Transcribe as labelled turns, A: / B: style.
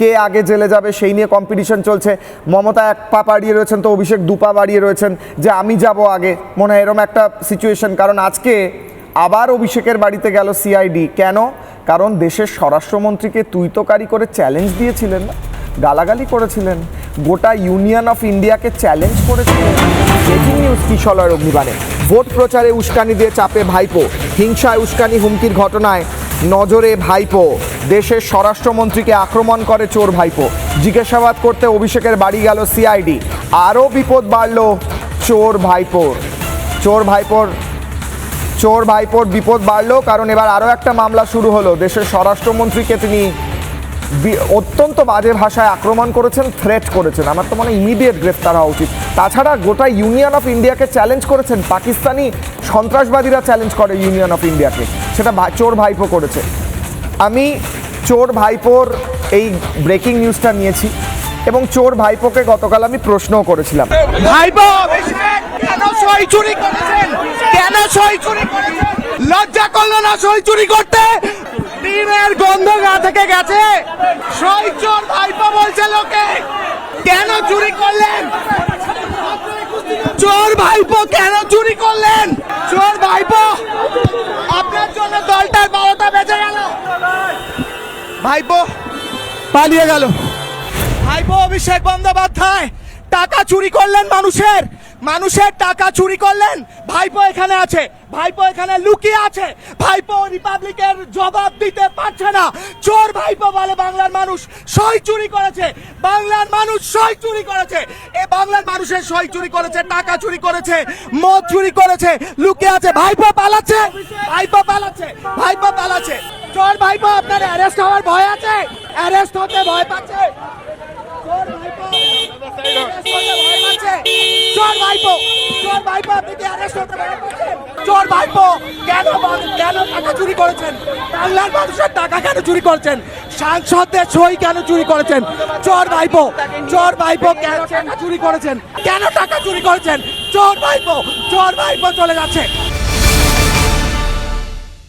A: কে আগে জেলে যাবে সেই নিয়ে কম্পিটিশন চলছে। মমতা 1 পা বাড়িয়ে রয়েছেন তো অভিষেক 2 পা বাড়িয়ে রয়েছেন যে আমি যাব আগে, মনে হয় এরকম একটা সিচুয়েশন। কারণ আজকে আবার অভিষেকের বাড়িতে গেল সিআইডি। কেন? কারণ দেশের স্বরাষ্ট্রমন্ত্রীকে তুইতকারি করে চ্যালেঞ্জ দিয়েছিলেন, না গালাগালি করেছিলেন, গোটা ইউনিয়ন অফ ইন্ডিয়াকে চ্যালেঞ্জ করেছিলেন। ব্রেকিং নিউজ কিশলয়ের অগ্নিবাণে। ভোট প্রচারে উস্কানি দিয়ে চাপে ভাইপো, হিংসায় উস্কানি হুমকির ঘটনায় নজরে ভাইপো। দেশের স্বরাষ্ট্রমন্ত্রীকে আক্রমণ করে চোর ভাইপো। জিজ্ঞাসাবাদ করতে অভিষেকের বাড়ি গেল সিআইডি। আরও বিপদ বাড়ল চোর ভাইপোর। চোর ভাইপোর বিপদ বাড়লো, কারণ এবার আরও একটা মামলা শুরু হলো। দেশের স্বরাষ্ট্রমন্ত্রীকে তিনি অত্যন্ত বাজে ভাষায় আক্রমণ করেছেন, থ্রেট করেছেন। আমার তো মনে হয় ইমিডিয়েট গ্রেফতার হওয়া উচিত। তাছাড়া গোটা ইউনিয়ন অফ ইন্ডিয়াকে চ্যালেঞ্জ করেছেন। পাকিস্তানি সন্ত্রাসবাদীরা চ্যালেঞ্জ করে ইউনিয়ন অফ ইন্ডিয়াকে, সেটা চোর ভাইপো করেছে। আমি চোর ভাইপোর এই ব্রেকিং নিউজটা নিয়েছি এবং চোর ভাইপোকে গতকাল আমি প্রশ্নও করেছিলাম।
B: ভাইপো কেন সই চুরি করেছেন? কেন সই চুরি করেছেন? লজ্জা করলো না সই চুরি করতে? ডিমের গন্ধ গা থেকে গেছে। সই চোর ভাইপো বলছে লোকে। কেন চুরি করলেন? চোর ভাইপো কেন চুরি করলেন? চোর ভাইপো আপনার জন্য দলটার 12টা বেঁচে গেল। ভাইপো পালিয়ে গেল। ভাইপো অভিষেক বন্দ্যোপাধ্যায় টাকা চুরি করলেন, মানুষের টাকা চুরি করলেন। ভাইপো এখানে আছে, ভাইপো এখানে লুকিয়ে আছে। ভাইপো রিপাবলিকের জবাব দিতে পারছে না। চোর ভাইপো বলে বাংলার মানুষ সই চুরি করেছে, বাংলার মানুষ সই চুরি করেছে। এ বাংলার মানুষের সই চুরি করেছে, টাকা চুরি করেছে, মদ চুরি করেছে, লুকিয়ে আছে। ভাইপো পালাচ্ছে, ভাইপো পালাচ্ছে, ভাইপো পালাচ্ছে। চোর ভাইপো আপনার অ্যারেস্ট হওয়ার ভয় আছে? অ্যারেস্ট হতে ভয় পাচ্ছে? চোর ভাইপো আপনি কি অ্যারেস্ট হতে ভয় পাচ্ছেন? চোর ভাইপো কেন টাকা চুরি করেছেন? বাংলার মানুষের টাকা কেন চুরি করেছেন? সাংসদদের সই কেন চুরি করেছেন? চোর ভাইপো কেন টাকা চুরি করেছেন? কেন টাকা চুরি করেছেন? চোর ভাইপো চলে যাচ্ছে।